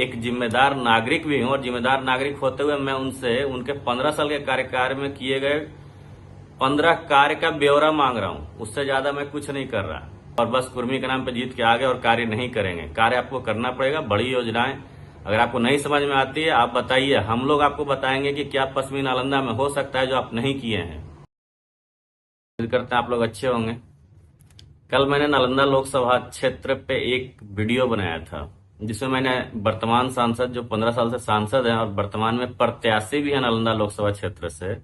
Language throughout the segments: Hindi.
एक जिम्मेदार नागरिक भी हूं और जिम्मेदार नागरिक होते हुए मैं उनसे उनके 15 साल के कार्यकाल में किए गए 15 कार्य का ब्यौरा मांग रहा हूं। उससे ज्यादा मैं कुछ नहीं कर रहा और बस कुर्मी के नाम पे जीत के आ गए और कार्य नहीं करेंगे। कार्य आपको करना पड़ेगा। बड़ी योजनाएं अगर आपको नहीं समझ में आती है आप बताइए, हम लोग आपको बताएंगे कि क्या पश्चिमी नालंदा में हो सकता है जो आप नहीं किए हैं। उम्मीद करते हैं आप लोग अच्छे होंगे। कल मैंने नालंदा लोकसभा क्षेत्र पे एक वीडियो बनाया था जिसमें मैंने वर्तमान सांसद जो 15 साल से सांसद हैं और वर्तमान में प्रत्याशी भी हैं नालंदा लोकसभा क्षेत्र से,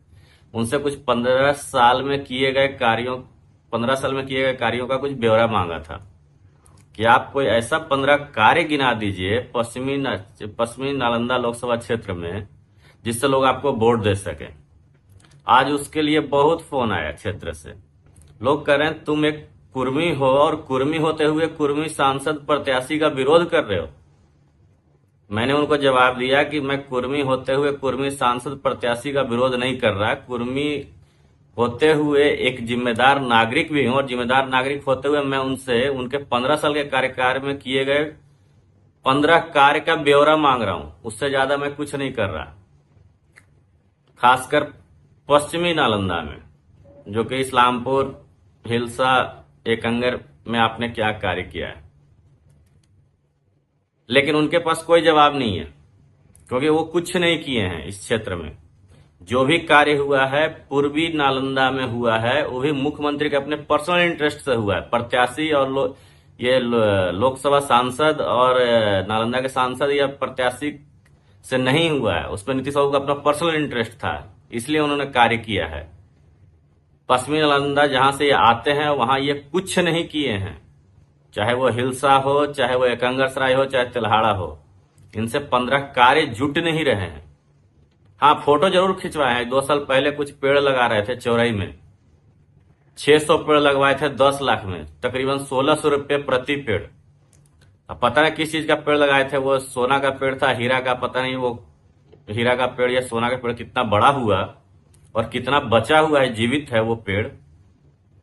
उनसे कुछ 15 साल में किए गए कार्यों का कुछ ब्यौरा मांगा था कि आप कोई ऐसा 15 कार्य गिना दीजिए पश्चिमी नालंदा लोकसभा क्षेत्र में जिससे लोग आपको वोट दे सके। आज उसके लिए बहुत फोन आया क्षेत्र से। लोग कह रहे हैं तुम एक कुर्मी हो और कुर्मी होते हुए कुर्मी सांसद प्रत्याशी का विरोध कर रहे हो। मैंने उनको जवाब दिया कि मैं कुर्मी होते हुए कुर्मी सांसद प्रत्याशी का विरोध नहीं कर रहा। कुर्मी होते हुए एक जिम्मेदार नागरिक भी हूं और जिम्मेदार नागरिक होते हुए मैं उनसे उनके 15 साल के कार्यकाल में किए गए 15 कार्य का ब्यौरा मांग रहा हूं। उससे ज्यादा मैं कुछ नहीं कर रहा। खासकर पश्चिमी नालंदा में जो कि इस्लामपुर, हिलसा, एकंगर में आपने क्या कार्य किया है, लेकिन उनके पास कोई जवाब नहीं है क्योंकि वो कुछ नहीं किए हैं इस क्षेत्र में। जो भी कार्य हुआ है पूर्वी नालंदा में हुआ है वो भी मुख्यमंत्री के अपने पर्सनल इंटरेस्ट से हुआ है। प्रत्याशी और लोकसभा सांसद और नालंदा के सांसद या प्रत्याशी से नहीं हुआ है। उस पर नीतीश बाबू का अपना पर्सनल इंटरेस्ट था, इसलिए उन्होंने कार्य किया है। पश्चिमी नालंदा जहां से ये आते हैं वहां ये कुछ नहीं किए हैं, चाहे वो हिलसा हो, चाहे वो एकंगरसराय हो, चाहे तिल्हाड़ा हो। इनसे 15 कार्य जुट नहीं रहे हैं। हाँ, फोटो जरूर खिंचवाए हैं। 2 साल पहले कुछ पेड़ लगा रहे थे चौराई में, 600 पेड़ लगवाए थे 10 लाख में, तकरीबन 1600 रुपये प्रति पेड़। अब पता नहीं किस चीज का पेड़ लगाए थे, वो सोना का पेड़ था, हीरा का पता नहीं, वो हीरा का पेड़ या सोना का पेड़ कितना बड़ा हुआ और कितना बचा हुआ है, जीवित है वो पेड़,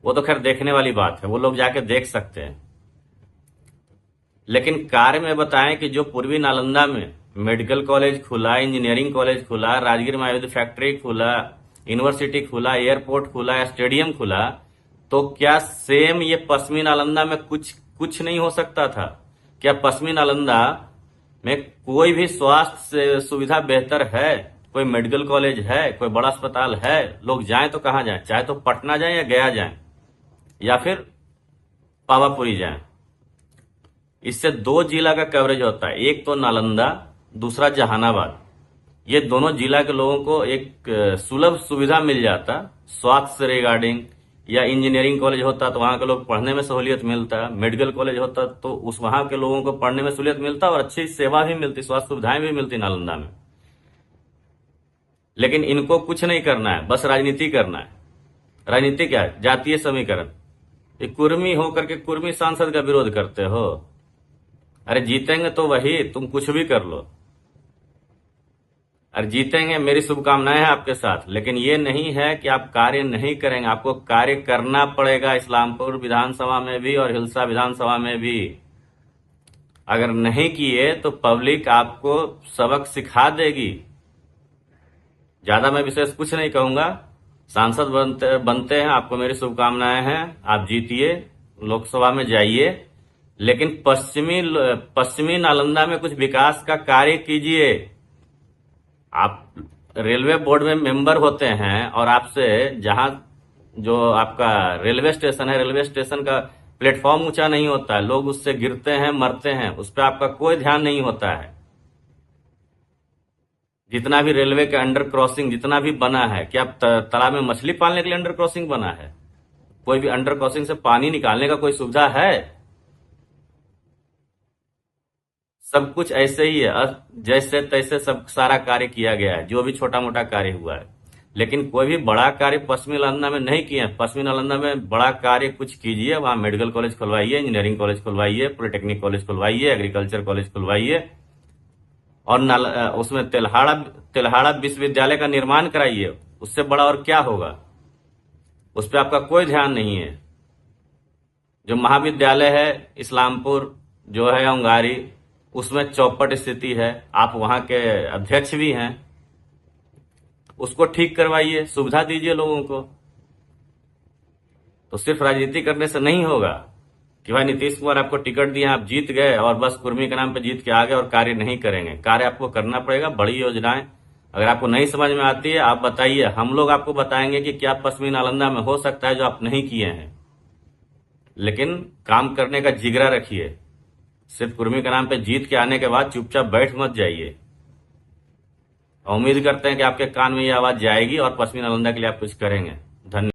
वो तो खैर देखने वाली बात है, वो लोग जाके देख सकते हैं। लेकिन कार्य में बताएं कि जो पूर्वी नालंदा में मेडिकल कॉलेज खुला, इंजीनियरिंग कॉलेज खुला, राजगीर में आयुध फैक्ट्री खुला, यूनिवर्सिटी खुला, एयरपोर्ट खुला या स्टेडियम खुला, तो क्या सेम ये पश्चिमी नालंदा में कुछ नहीं हो सकता था? क्या पश्चिमी नालंदा में कोई भी स्वास्थ्य सुविधा बेहतर है? कोई मेडिकल कॉलेज है? कोई बड़ा अस्पताल है? लोग जाएं तो कहां जाएं? चाहे तो पटना जाएं या गया जाएं या फिर पावापुरी जाएं। इससे 2 जिला का कवरेज होता है, एक तो नालंदा, दूसरा जहानाबाद। ये दोनों जिला के लोगों को एक सुलभ सुविधा मिल जाता स्वास्थ्य से रिगार्डिंग। या इंजीनियरिंग कॉलेज होता तो वहां के लोग पढ़ने में सहूलियत मिलता, मेडिकल कॉलेज होता तो उस वहां के लोगों को पढ़ने में सहूलियत मिलता और अच्छी सेवा भी मिलती, स्वास्थ्य सुविधाएं भी मिलती नालंदा में। लेकिन इनको कुछ नहीं करना है, बस राजनीति करना है। राजनीति क्या है? जातीय समीकरण। ये कुर्मी होकर के कुर्मी सांसद का विरोध करते हो। अरे जीतेंगे तो वही, तुम कुछ भी कर लो। अरे जीतेंगे, मेरी शुभकामनाएं हैं आपके साथ, लेकिन ये नहीं है कि आप कार्य नहीं करेंगे। आपको कार्य करना पड़ेगा इस्लामपुर विधानसभा में भी और हिलसा विधानसभा में भी। अगर नहीं किए तो पब्लिक आपको सबक सिखा देगी। ज्यादा मैं विशेष कुछ नहीं कहूंगा। सांसद बनते हैं, आपको मेरी शुभकामनाएं हैं। आप जीतिए, लोकसभा में जाइए, लेकिन पश्चिमी नालंदा में कुछ विकास का कार्य कीजिए। आप रेलवे बोर्ड में मेंबर होते हैं और आपसे जहां जो आपका रेलवे स्टेशन है, रेलवे स्टेशन का प्लेटफॉर्म ऊंचा नहीं होता है, लोग उससे गिरते हैं, मरते हैं, उस पर आपका कोई ध्यान नहीं होता है। जितना भी रेलवे के अंडर क्रॉसिंग जितना भी बना है, क्या तालाब में मछली पालने के लिए अंडर क्रॉसिंग बना है? कोई भी अंडर क्रॉसिंग से पानी निकालने का कोई सुविधा है? सब कुछ ऐसे ही है, जैसे तैसे सब सारा कार्य किया गया है, जो भी छोटा मोटा कार्य हुआ है। लेकिन कोई भी बड़ा कार्य पश्चिमी नालंदा में नहीं किया। पश्चिमी नालंदा में बड़ा कार्य कुछ कीजिए, वहां मेडिकल कॉलेज खुलवाइए, इंजीनियरिंग कॉलेज खुलवाइए, पॉलिटेक्निक कॉलेज खुलवाइए, एग्रीकल्चर कॉलेज खुलवाइए और उसमें तिल्हाड़ा विश्वविद्यालय का निर्माण कराइए। उससे बड़ा और क्या होगा? उस पर आपका कोई ध्यान नहीं है। जो महाविद्यालय है इस्लामपुर, जो है अंगारी, उसमें चौपट स्थिति है, आप वहां के अध्यक्ष भी हैं, उसको ठीक करवाइए, सुविधा दीजिए लोगों को। तो सिर्फ राजनीति करने से नहीं होगा कि भाई नीतीश कुमार आपको टिकट दिया, आप जीत गए और बस कुर्मी के नाम पे जीत के आ गए और कार्य नहीं करेंगे। कार्य आपको करना पड़ेगा। बड़ी योजनाएं अगर आपको नहीं समझ में आती है आप बताइए, हम लोग आपको बताएंगे कि क्या पश्चिमी नालंदा में हो सकता है जो आप नहीं किए हैं। लेकिन काम करने का जिगरा रखिए। सिर्फ कुर्मी के नाम पे जीत के आने के बाद चुपचाप बैठ मत जाइए। उम्मीद करते हैं कि आपके कान में ये आवाज जाएगी और पश्चिमी नालंदा के लिए आप कुछ करेंगे। धन्यवाद।